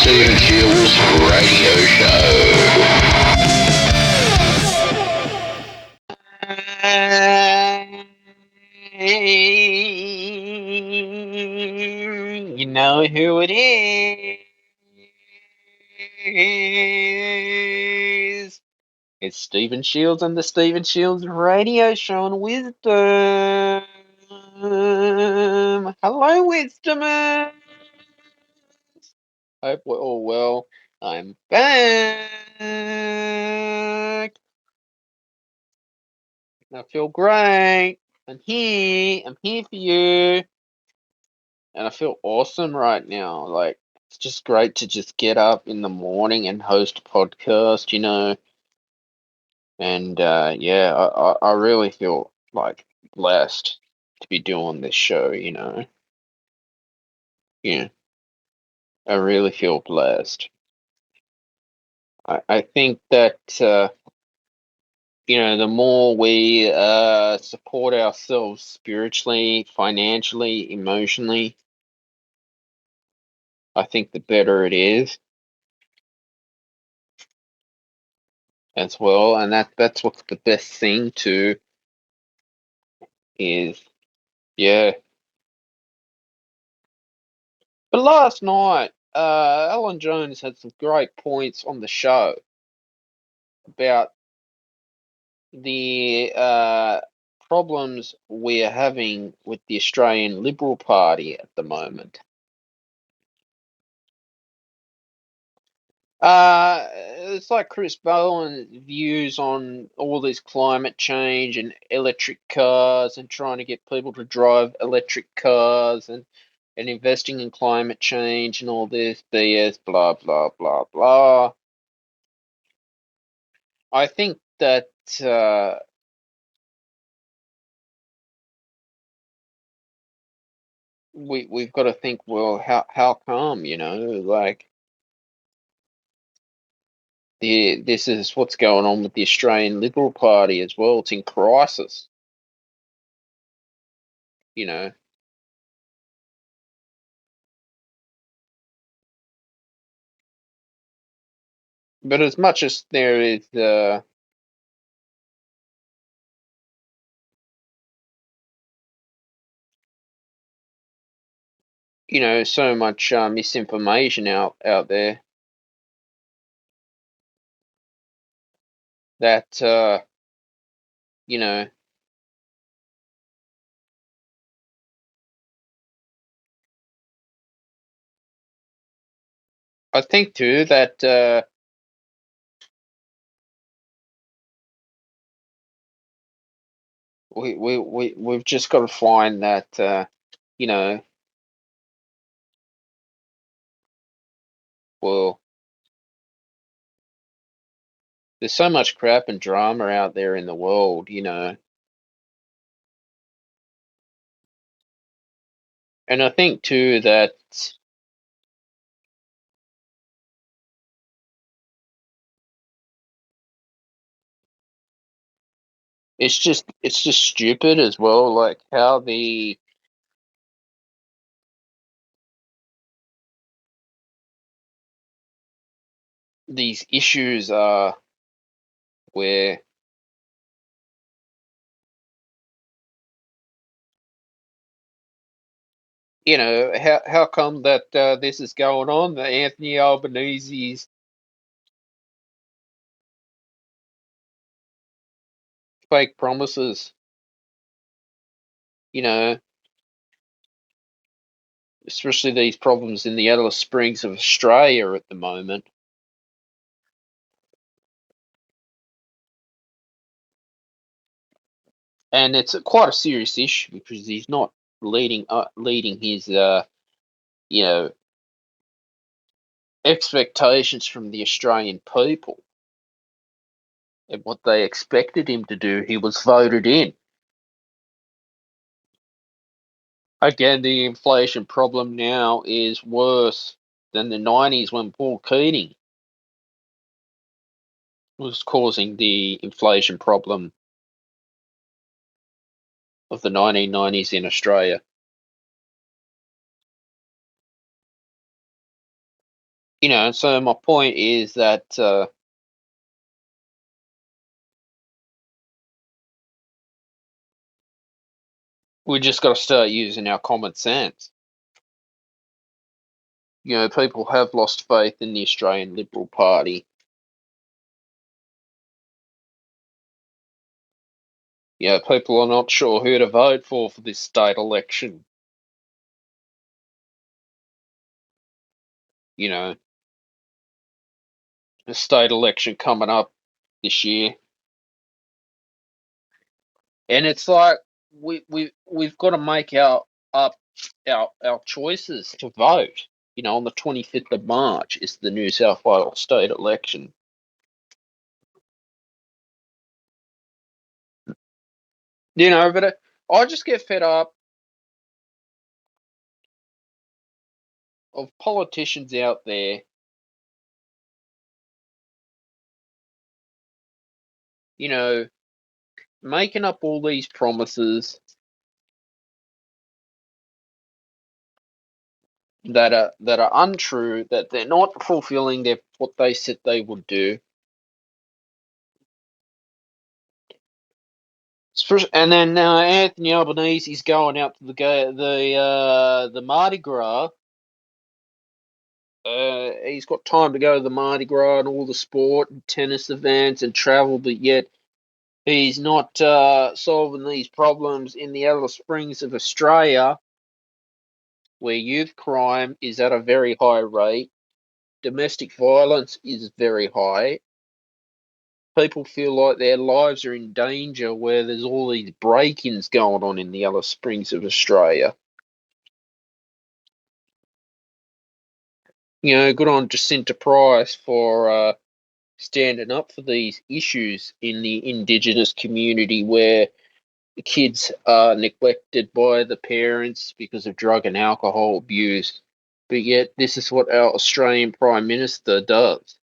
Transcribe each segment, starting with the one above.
Stephen Shields Radio Show. You know who it is. It's Stephen Shields and the Stephen Shields Radio Show on Wisdom. Hello, Wisdomers. Hope we're all well. I'm back. I feel great. I'm here. I'm here for you. And I feel awesome right now. Like, it's just great to just get up in the morning and host a podcast, And yeah, I really feel like blessed to be doing this show, Yeah, I really feel blessed. I think that the more we support ourselves spiritually, financially, emotionally, I think the better it is as well. And that's what's the best thing too is, yeah. But last night, Alan Jones had some great points on the show about the problems we're having with the Australian Liberal Party at the moment. It's like Chris Bowen's views on all this climate change and electric cars and trying to get people to drive electric cars and investing in climate change and all this BS, blah, blah, blah, blah. I think that we've got to think, well, how come, like this is what's going on with the Australian Liberal Party as well. It's in crisis, you know. But as much as there is, so much misinformation out there that you know, I think too that we've just got to find that you know, well, there's so much crap and drama out there in the world, and I think too that it's just stupid as well, like how these issues are where how come that this is going on, that Anthony Albanese's fake promises, you know especially these problems in the Alice Springs of Australia at the moment. And it's quite a serious issue because he's not leading his you know expectations from the Australian people and what they expected him to do. He was voted in. Again, the inflation problem now is worse than the 90s when Paul Keating was causing the inflation problem of the 1990s in Australia. So my point is that we just got to start using our common sense. People have lost faith in the Australian Liberal Party. People are not sure who to vote for this state election. You know, the state election coming up this year, and it's like we've got to make up our choices to vote. On the 25th of March is the New South Wales state election. But I just get fed up of politicians out there, you know, making up all these promises that are untrue, that they're not fulfilling what they said they would do. And then Anthony Albanese is going out to the Mardi Gras. He's got time to go to the Mardi Gras and all the sport and tennis events and travel, but yet he's not solving these problems in the Alice Springs of Australia, where youth crime is at a very high rate, domestic violence is very high. People feel like their lives are in danger where there's all these break-ins going on in the Alice Springs of Australia. Good on Jacinta Price for standing up for these issues in the Indigenous community where the kids are neglected by the parents because of drug and alcohol abuse. But yet, this is what our Australian Prime Minister does.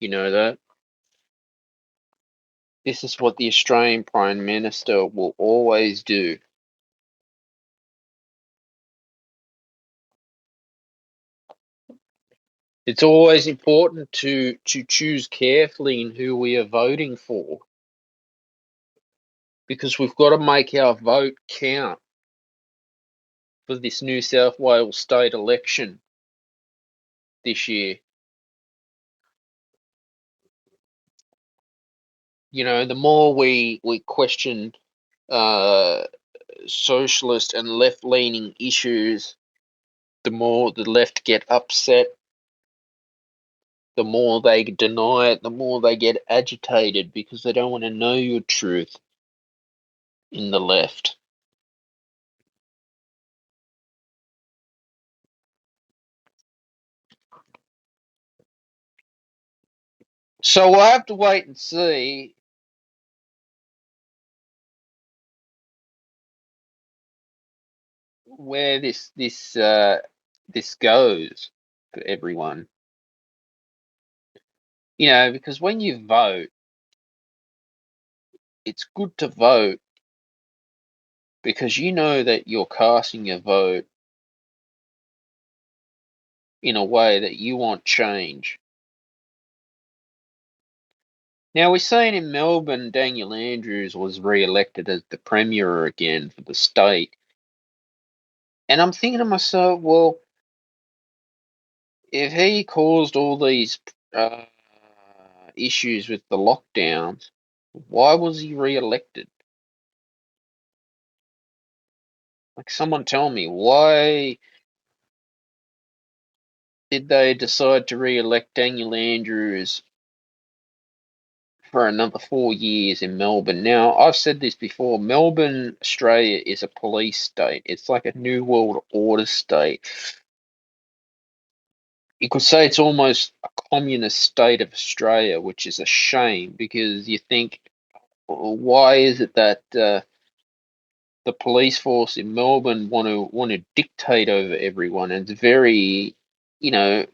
You know that? This is what the Australian Prime Minister will always do. It's always important to choose carefully in who we are voting for, because we've got to make our vote count for this New South Wales state election this year. The more we question uh, socialist and left-leaning issues, the more the left get upset, the more they deny it, the more they get agitated because they don't want to know your truth in the left. So we'll have to wait and see where this goes for everyone. Because when you vote, it's good to vote because you know that you're casting your vote in a way that you want change. Now, we're saying in Melbourne, Daniel Andrews was re-elected as the Premier again for the state. And I'm thinking to myself, well, if he caused all these uh, issues with the lockdowns, why was he re-elected? Like, someone tell me, why did they decide to re-elect Daniel Andrews for another 4 years in Melbourne? Now, I've said this before, Melbourne, Australia is a police state. It's like a New World Order state. You could say it's almost a communist state of Australia, which is a shame because you think, well, why is it that the police force in Melbourne want to dictate over everyone? And it's very, you know,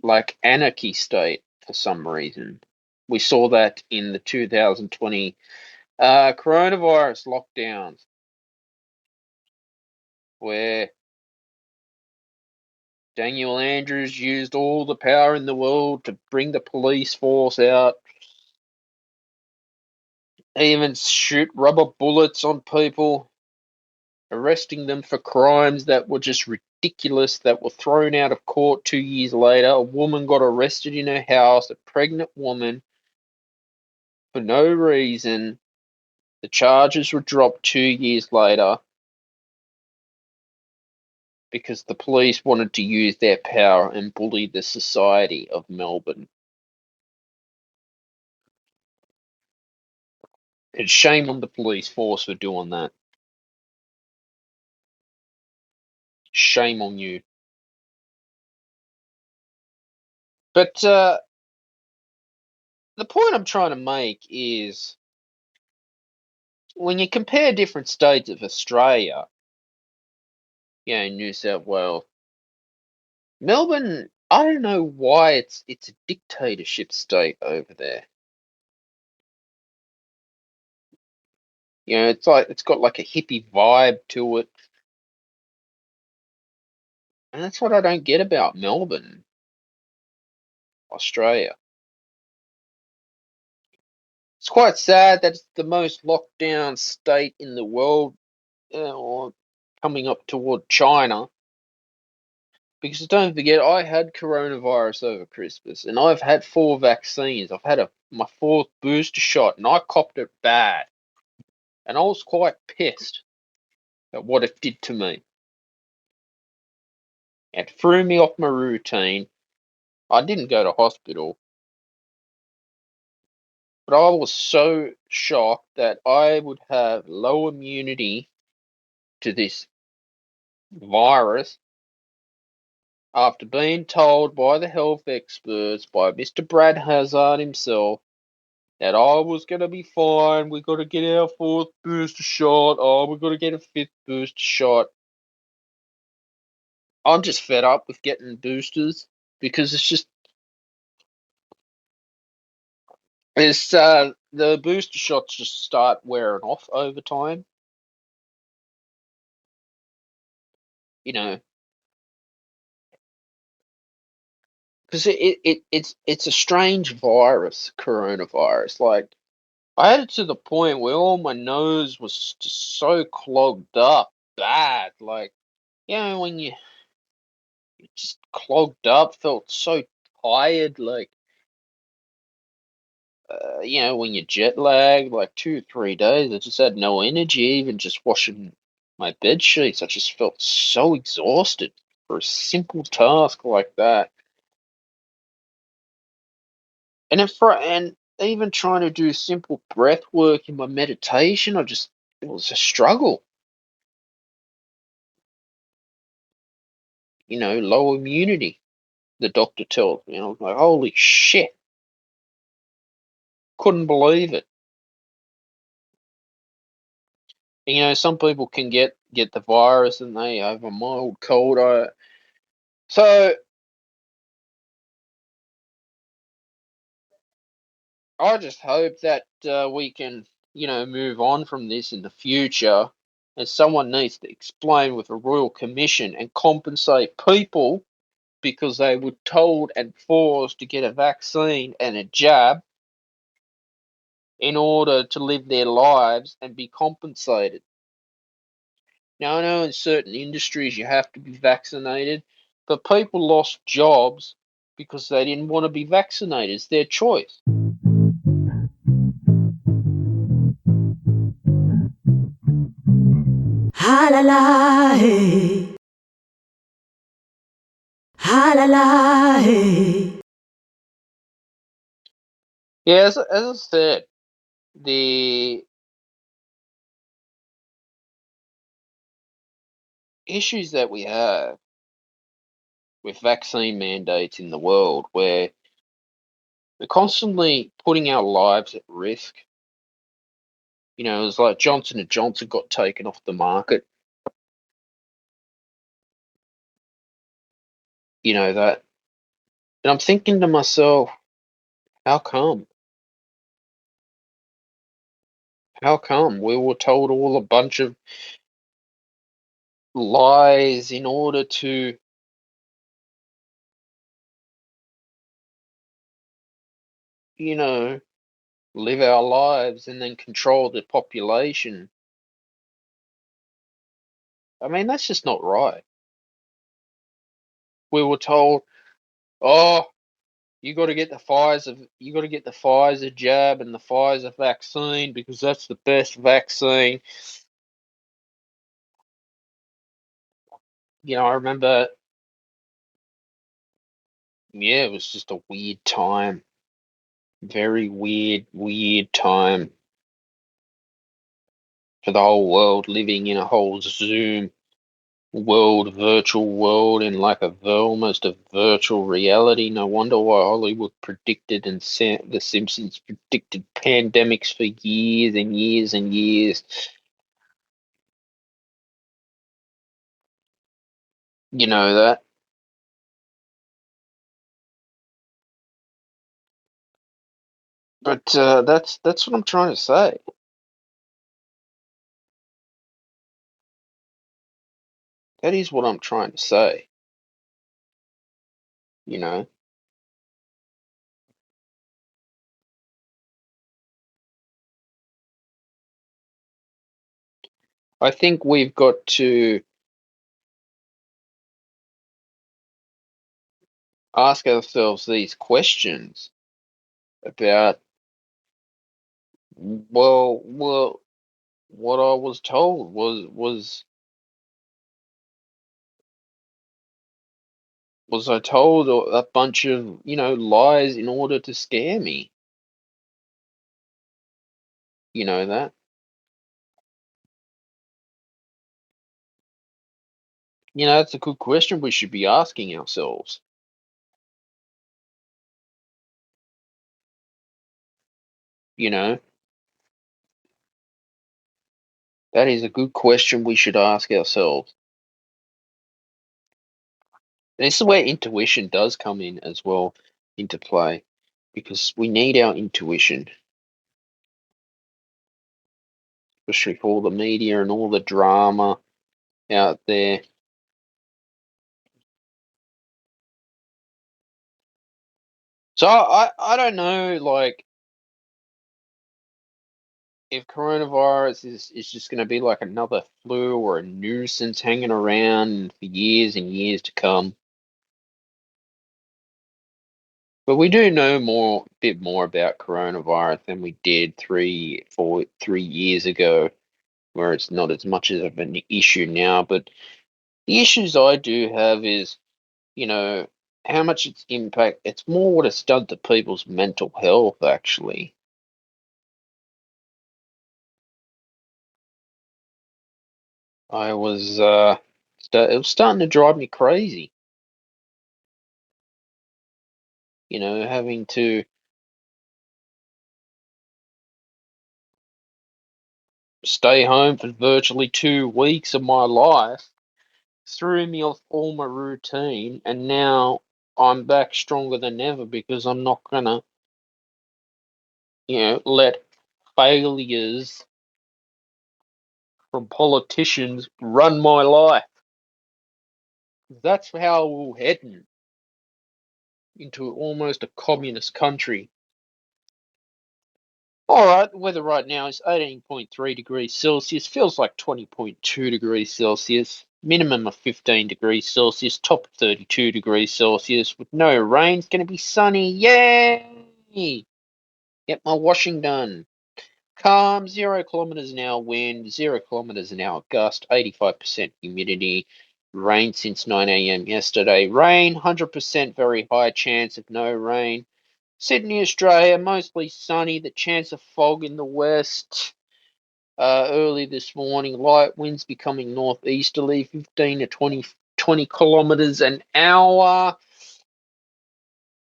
like anarchy state for some reason. We saw that in the 2020 coronavirus lockdowns. where Daniel Andrews used all the power in the world to bring the police force out, even shoot rubber bullets on people, arresting them for crimes that were just ridiculous, that were thrown out of court 2 years later. A woman got arrested in her house, a pregnant woman, for no reason. The charges were dropped 2 years later because the police wanted to use their power and bully the society of Melbourne. It's shame on the police force for doing that. Shame on you. But the point I'm trying to make is when you compare different states of Australia, New South Wales, Melbourne, I don't know why it's a dictatorship state over there. It's like it's got like a hippie vibe to it. And that's what I don't get about Melbourne, Australia. It's quite sad that it's the most locked down state in the world, or coming up toward China. Because don't forget, I had coronavirus over Christmas, and I've had 4 vaccines. I've had my fourth booster shot, and I copped it bad. And I was quite pissed at what it did to me. It threw me off my routine. I didn't go to hospital, but I was so shocked that I would have low immunity to this virus after being told by the health experts, by Mr. Brad Hazard himself, that I was going to be fine. We got to get our fourth booster shot. Oh, we got to get a fifth booster shot. I'm just fed up with getting boosters because the booster shots just start wearing off over time. You know, because it's a strange virus, coronavirus. Like I had it to the point where all my nose was just so clogged up, bad. Like when you just clogged up, felt so tired. Like when you jet lag, like 2 or 3 days, I just had no energy, even just washing my bed sheets. I just felt so exhausted for a simple task like that. And even trying to do simple breath work in my meditation, it was a struggle. Low immunity, the doctor tells me. I was like, holy shit, couldn't believe it. Some people can get the virus and they have a mild cold. So I just hope that we can, move on from this in the future. And someone needs to explain with a royal commission and compensate people because they were told and forced to get a vaccine and a jab in order to live their lives and be compensated. Now, I know in certain industries you have to be vaccinated, but people lost jobs because they didn't want to be vaccinated. It's their choice. Ha la la, hey. Ha la la, hey. Yeah, as I said, the issues that we have with vaccine mandates in the world, where we're constantly putting our lives at risk. It's like Johnson and Johnson got taken off the market. That, and I'm thinking to myself, how come? How come we were told all a bunch of lies in order to, you know, live our lives and then control the population. I mean, that's just not right. We were told, oh, you got to get the Pfizer jab and the Pfizer vaccine because that's the best vaccine. I remember, yeah, it was just a weird time. Very weird time for the whole world, living in a whole Zoom world, virtual world, in like almost a virtual reality. No wonder why Hollywood predicted and The Simpsons predicted pandemics for years and years and years. You know that. But that's what I'm trying to say. That is what I'm trying to say. You know, I think we've got to ask ourselves these questions about, well, what I was told was I told a bunch of, lies in order to scare me. You know that? That's a good question we should be asking ourselves. You know, that is a good question we should ask ourselves. And this is where intuition does come in as well into play, because we need our intuition, especially for all the media and all the drama out there. So I don't know, like, if coronavirus is just going to be like another flu or a nuisance hanging around for years and years to come. But we do know a bit more about coronavirus than we did 3 years ago, where it's not as much of an issue now. But the issues I do have is, you know, how much it's impact. It's more what it's done to people's mental health, actually. I was, it was starting to drive me crazy, having to stay home for virtually 2 weeks of my life, threw me off all my routine, and now I'm back stronger than ever because I'm not gonna, let failures from politicians run my life. That's how we're heading into almost a communist country. All right, the weather right now is 18.3 degrees Celsius, feels like 20.2 degrees Celsius, minimum of 15 degrees Celsius, top of 32 degrees Celsius, with no rain. It's going to be sunny. Yay! Get my washing done. Calm, 0 kilometers an hour wind, 0 kilometers an hour gust, 85% humidity. Rain since 9 a.m. yesterday. Rain, 100% very high chance of no rain. Sydney, Australia, mostly sunny. The chance of fog in the west. Early this morning, light winds becoming northeasterly, 15 to 20 kilometers an hour.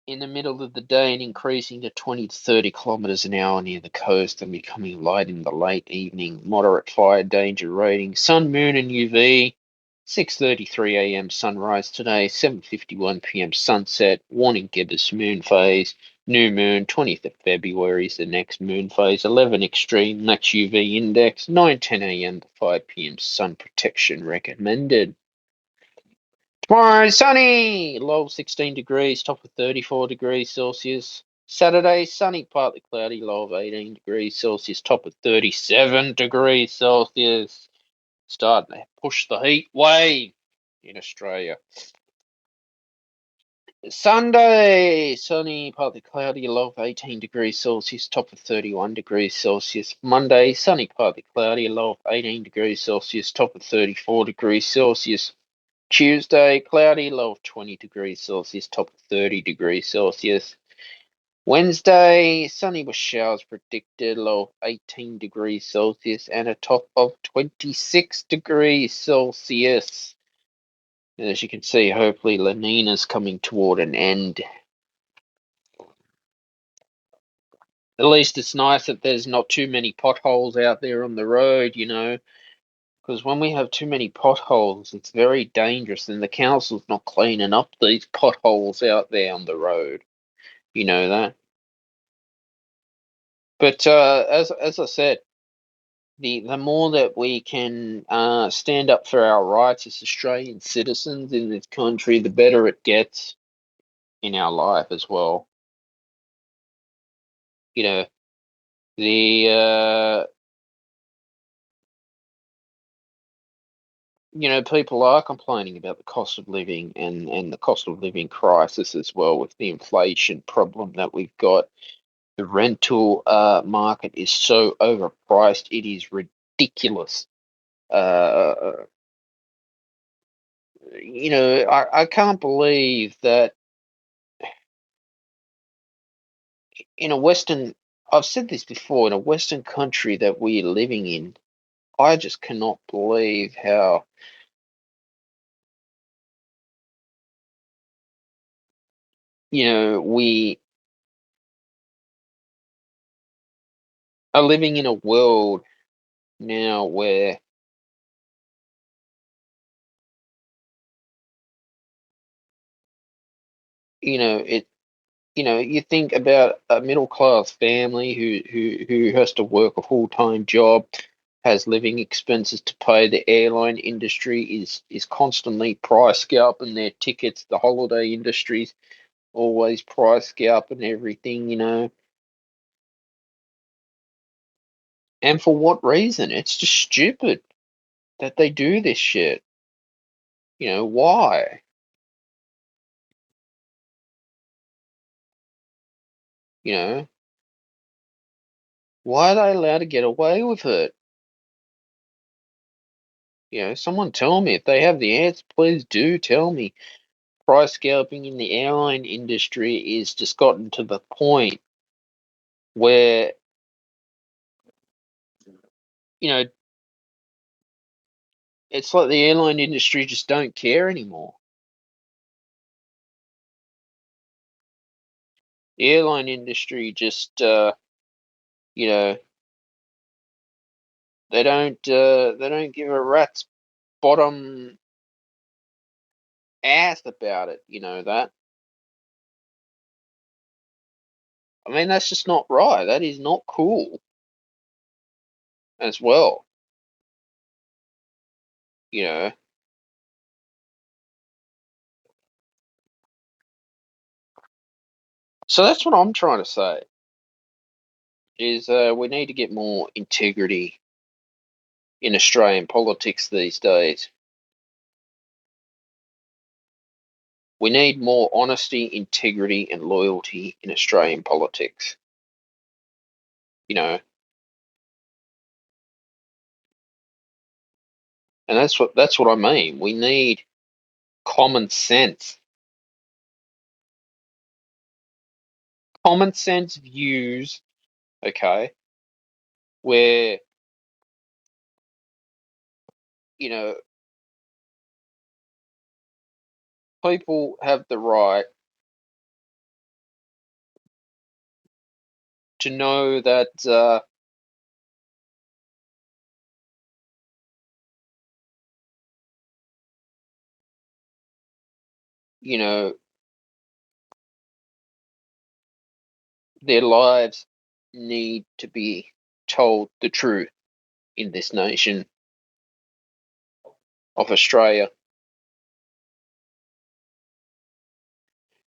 In the middle of the day and increasing to 20 to 30 kilometers an hour near the coast and becoming light in the late evening. Moderate fire danger rating. Sun, moon, and UV. 6:33 a.m. sunrise today. 7:51 p.m. sunset. Warning gibbous moon phase. New moon, 20th of February is the next moon phase. 11 extreme, max UV index. 9:10 a.m. to 5 p.m. Sun protection recommended. Tomorrow, sunny, low of 16 degrees, top of 34 degrees Celsius. Saturday, sunny, partly cloudy, low of 18 degrees Celsius, top of 37 degrees Celsius. Starting to push the heat wave in Australia. Sunday, sunny, partly cloudy, low of 18 degrees Celsius, top of 31 degrees Celsius. Monday, sunny, partly cloudy, low of 18 degrees Celsius, top of 34 degrees Celsius. Tuesday, cloudy, low of 20 degrees Celsius, top of 30 degrees Celsius. Wednesday, sunny with showers predicted, low of 18 degrees Celsius and a top of 26 degrees Celsius. And as you can see, hopefully La Nina's coming toward an end. At least it's nice that there's not too many potholes out there on the road, you know, because when we have too many potholes, it's very dangerous, and the council's not cleaning up these potholes out there on the road. You know that. But as I said, the more that we can stand up for our rights as Australian citizens in this country, the better it gets in our life as well. You know, the people are complaining about the cost of living and the cost of living crisis as well, with the inflation problem that we've got. The rental market is so overpriced, it is ridiculous. Uh, I can't believe that in a Western, I've said this before, in a Western country that we're living in, I just cannot believe how, we are living in a world now where, it you think about a middle class family who has to work a full time job, has living expenses to pay. The airline industry is constantly price scalping their tickets. The holiday industry's always price scalping everything, And for what reason? It's just stupid that they do this shit. Why? You know, why are they allowed to get away with it? Someone tell me. If they have the answer, please do tell me. Price scalping in the airline industry is just gotten to the point where, you know, it's like the airline industry just don't care anymore. The airline industry just, you know, they don't give a rat's bottom ass about it. You know that. I mean, that's just not right. That is not cool as well. You know. So that's what I'm trying to say. Is we need to get more integrity in Australian politics these days. We need more honesty, integrity, and loyalty in Australian politics. And that's what I mean. We need common sense. Common sense views, okay, where, you know, people have the right to know that, you know, their lives need to be told the truth in this nation of Australia.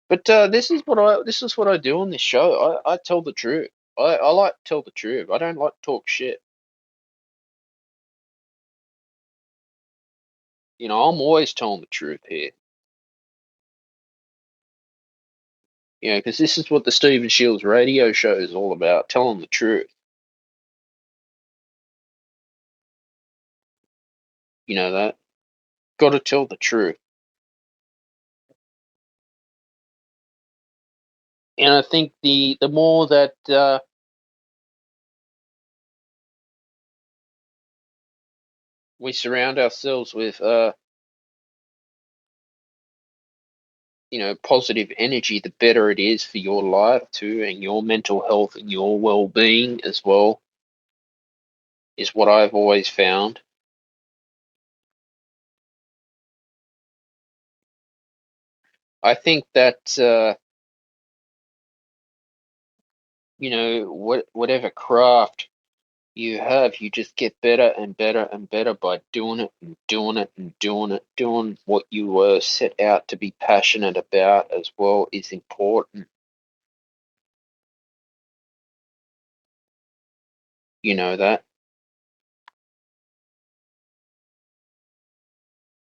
But this is what I do on this show. I tell the truth. I like to tell the truth. I don't like to talk shit. You know, I'm always telling the truth here. You know, because this is what the Stephen Shields radio show is all about, telling the truth. You know that? Got to tell the truth. And I think the more that we surround ourselves with you know, positive energy, the better it is for your life too, and your mental health and your well-being as well, is what I've always found. I think that you know, whatever craft you have, you just get better and better and better by doing it and doing it and doing it. Doing what you were set out to be passionate about as well is important. You know that.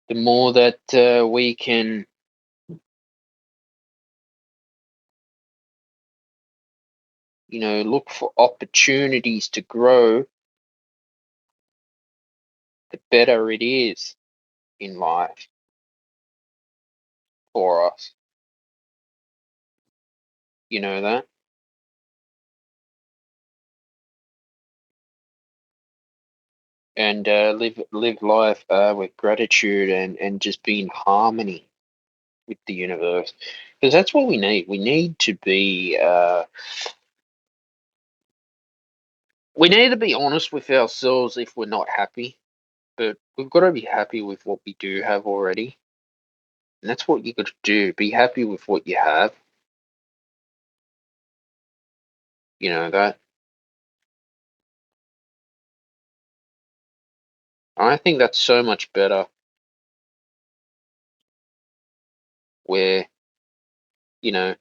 The more that we can, you know, look for opportunities to grow, the better it is in life for us. You know that? And live life with gratitude and just be in harmony with the universe, because that's what we need. We need to be honest with ourselves if we're not happy, but we've got to be happy with what we do have already, and that's what you got to do. Be happy with what you have. You know that. I think that's so much better. Where you know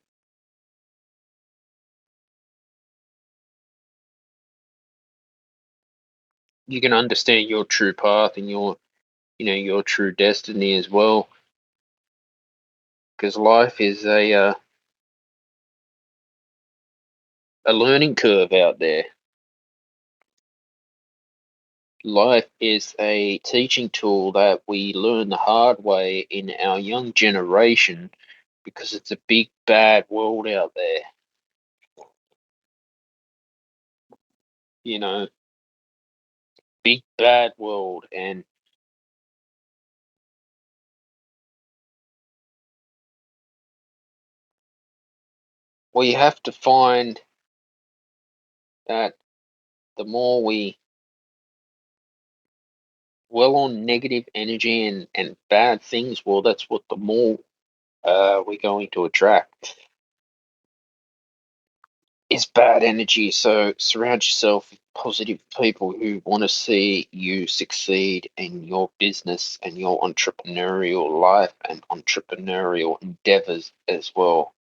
you can understand your true path and your you know your true destiny as well, because life is a learning curve out there. Life is a teaching tool that we learn the hard way in our young generation, because it's a big bad world out there. You know, big bad world, and we have to find that the more we dwell on negative energy and bad things, well, that's what the more we're going to attract is bad energy. So surround yourself with positive people who want to see you succeed in your business and your entrepreneurial life and entrepreneurial endeavors as well.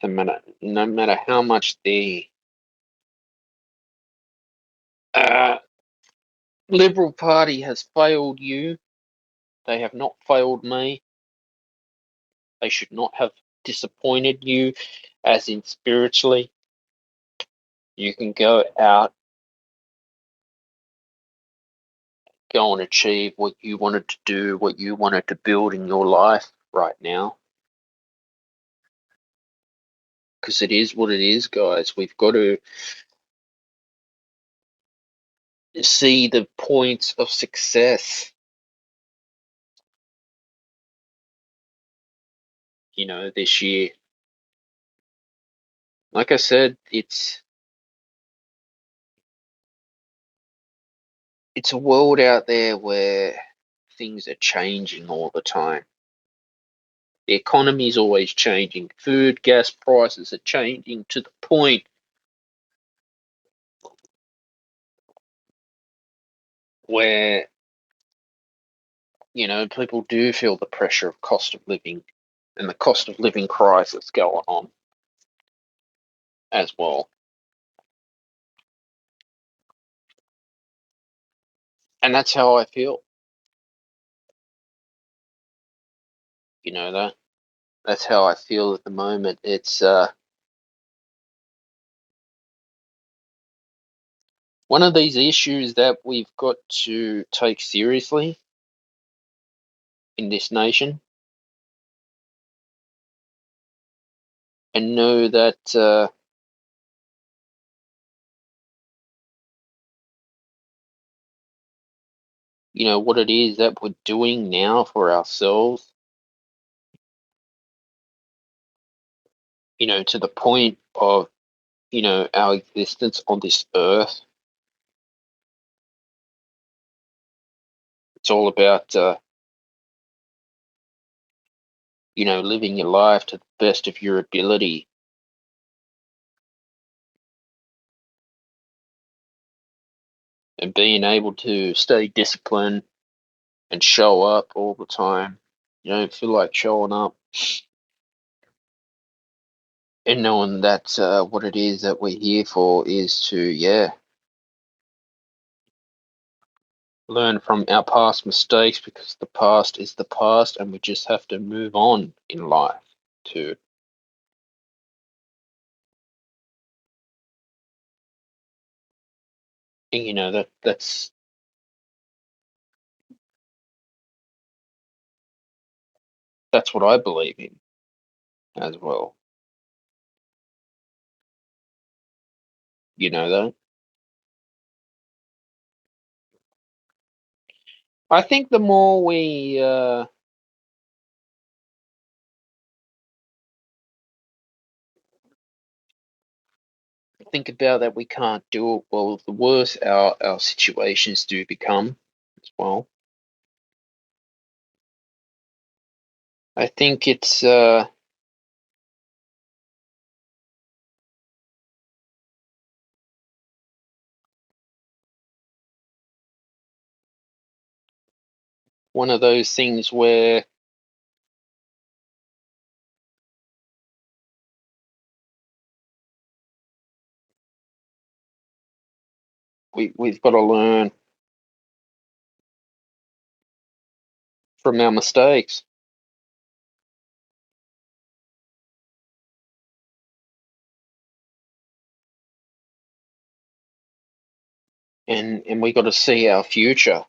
No matter how much the uh, Liberal Party has failed you, they have not failed me. They should not have disappointed you, as in spiritually. You can go out, go and achieve what you wanted to do, what you wanted to build in your life right now. Because it is what it is, guys. We've got to see the points of success, you know, this year. Like I said, it's a world out there where things are changing all the time. The economy is always changing. Food, gas prices are changing to the point where, people do feel the pressure of cost of living and the cost of living crisis going on as well. And that's how I feel. You know that. That's how I feel at the moment. It's one of these issues that we've got to take seriously in this nation and know that what it is that we're doing now for ourselves, to the point of, our existence on this earth. It's all about, living your life to the best of your ability and being able to stay disciplined and show up all the time. You don't feel like showing up, and knowing that what it is that we're here for is to, learn from our past mistakes, because the past is the past and we just have to move on in life to, and that's what I believe in as well. You know that. I think the more we think about that we can't do it, well, the worse our situations do become as well. I think it's one of those things where we've got to learn from our mistakes. And we got to see our future.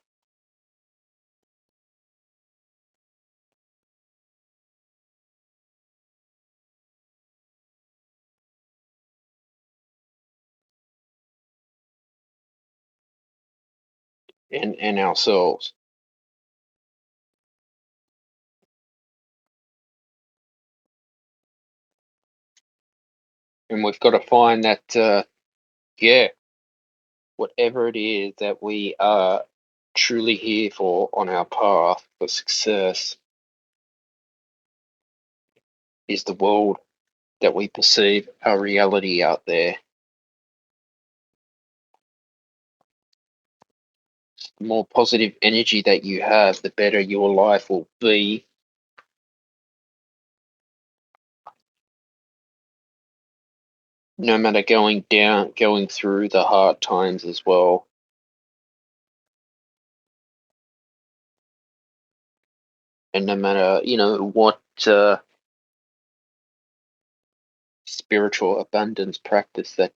And ourselves. And we've got to find that, whatever it is that we are truly here for on our path for success is the world that we perceive our reality out there. The more positive energy that you have, the better your life will be. No matter going through the hard times as well. And no matter, what spiritual abundance practice that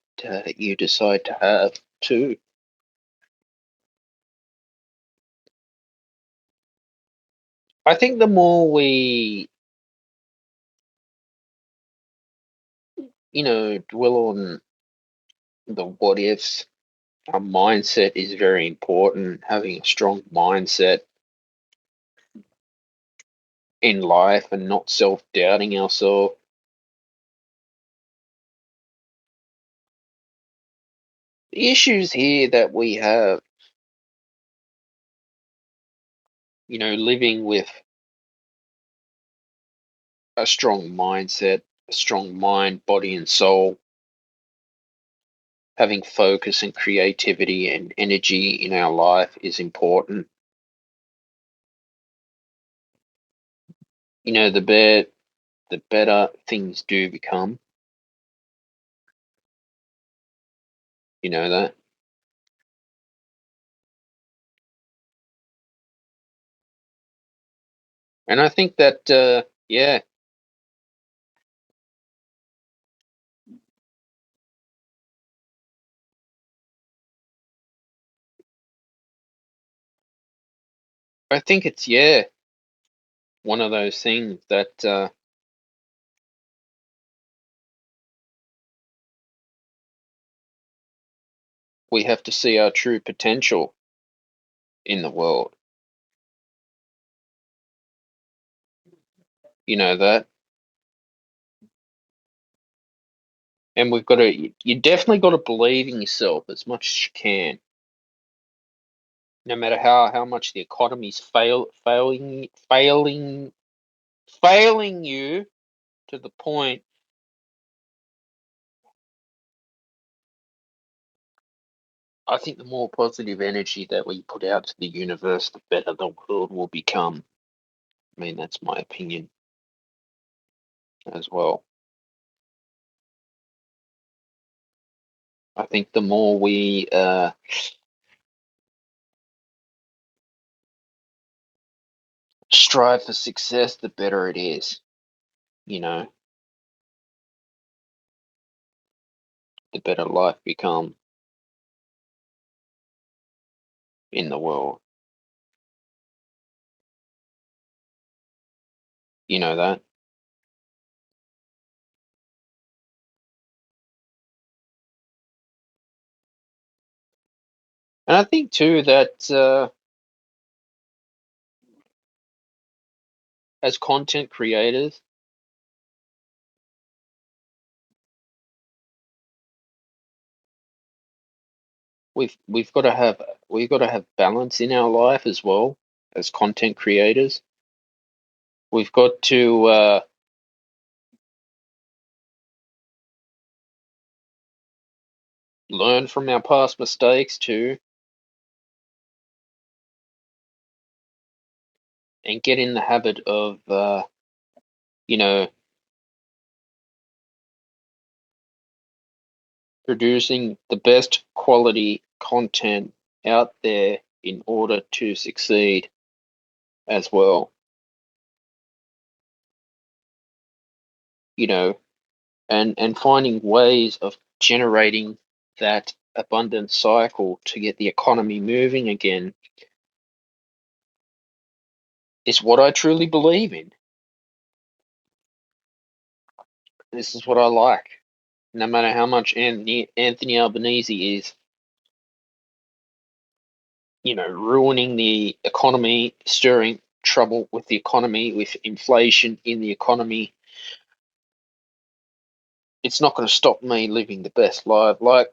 you decide to have too. I think the more we, dwell on the what ifs, our mindset is very important. Having a strong mindset in life and not self-doubting ourselves. The issues here that we have, living with a strong mindset, a strong mind, body, and soul. Having focus and creativity and energy in our life is important. The better things do become. You know that. And I think that, yeah, I think it's, yeah, one of those things that we have to see our true potential in the world. You know that. And we've got to, you definitely got to believe in yourself as much as you can. No matter how much the economy's failing you to the point. I think the more positive energy that we put out to the universe, the better the world will become. I mean, that's my opinion as well. I think the more we strive for success, the better it is. You know, the better life become in the world. You know that. And I think too that as content creators, we've got to have balance in our life as well. As content creators, we've got to learn from our past mistakes too, and get in the habit of you know, producing the best quality content out there in order to succeed as well. You know, and finding ways of generating that abundant cycle to get the economy moving again is what I truly believe in. This is what I like. No matter how much Anthony Albanese is, ruining the economy, stirring trouble with the economy, with inflation in the economy, it's not going to stop me living the best life. Like,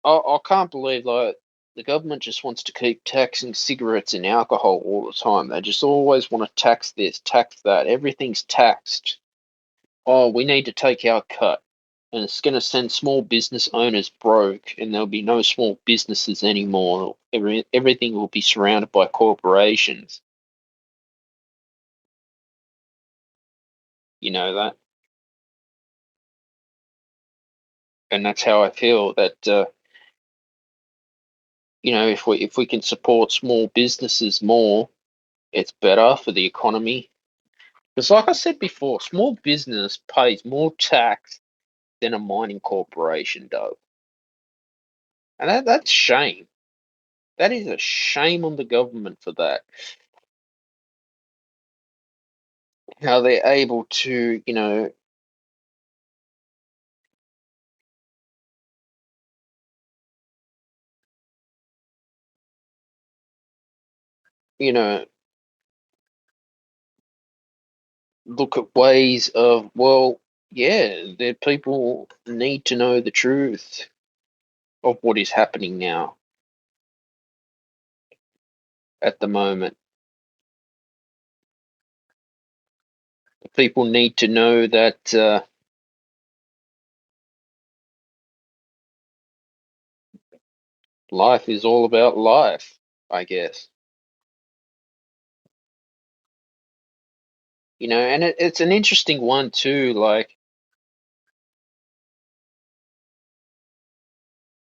I can't believe, like, the government just wants to keep taxing cigarettes and alcohol all the time. They just always want to tax this, tax that. Everything's taxed. Oh, we need to take our cut. And it's going to send small business owners broke, and there'll be no small businesses anymore. Everything will be surrounded by corporations. You know that? And that's how I feel that, if we can support small businesses more, it's better for the economy. Because, like I said before, small business pays more tax than a mining corporation does, and that's shame. That is a shame on the government for that. How they're able to, you know, look at ways of, well, yeah, the people need to know the truth of what is happening now at the moment. People need to know that life is all about life, I guess. And it's an interesting one too. Like,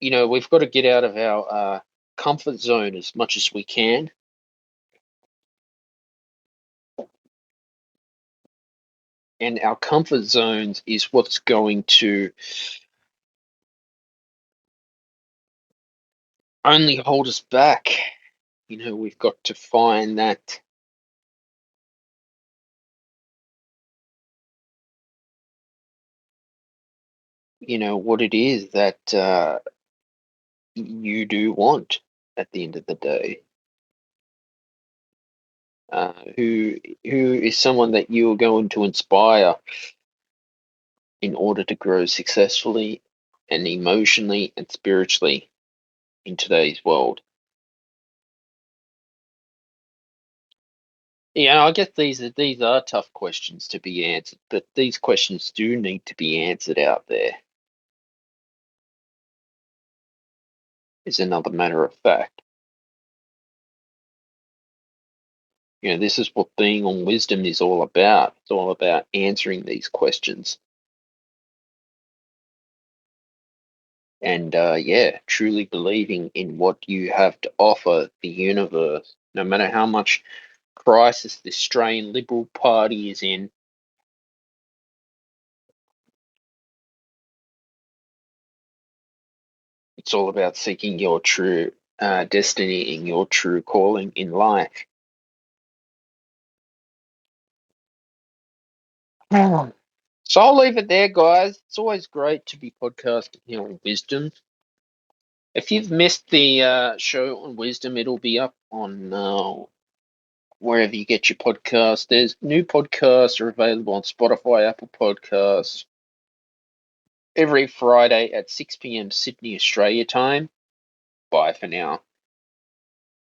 we've got to get out of our comfort zone as much as we can. And our comfort zones is what's going to only hold us back. We've got to find that, what it is that you do want at the end of the day. Who is someone that you're going to inspire in order to grow successfully and emotionally and spiritually in today's world? Yeah, I guess these are tough questions to be answered, but these questions do need to be answered out there. Is another matter of fact. This is what being on wisdom is all about. It's all about answering these questions. And yeah, truly believing in what you have to offer the universe, no matter how much crisis the Australian Liberal Party is in. It's all about seeking your true destiny and your true calling in life. So I'll leave it there, guys. It's always great to be podcasting here on wisdom. If you've missed the show on wisdom, it'll be up on wherever you get your podcasts. There's new podcasts are available on Spotify, Apple Podcasts, every Friday at 6 p.m. Sydney, Australia time. Bye for now.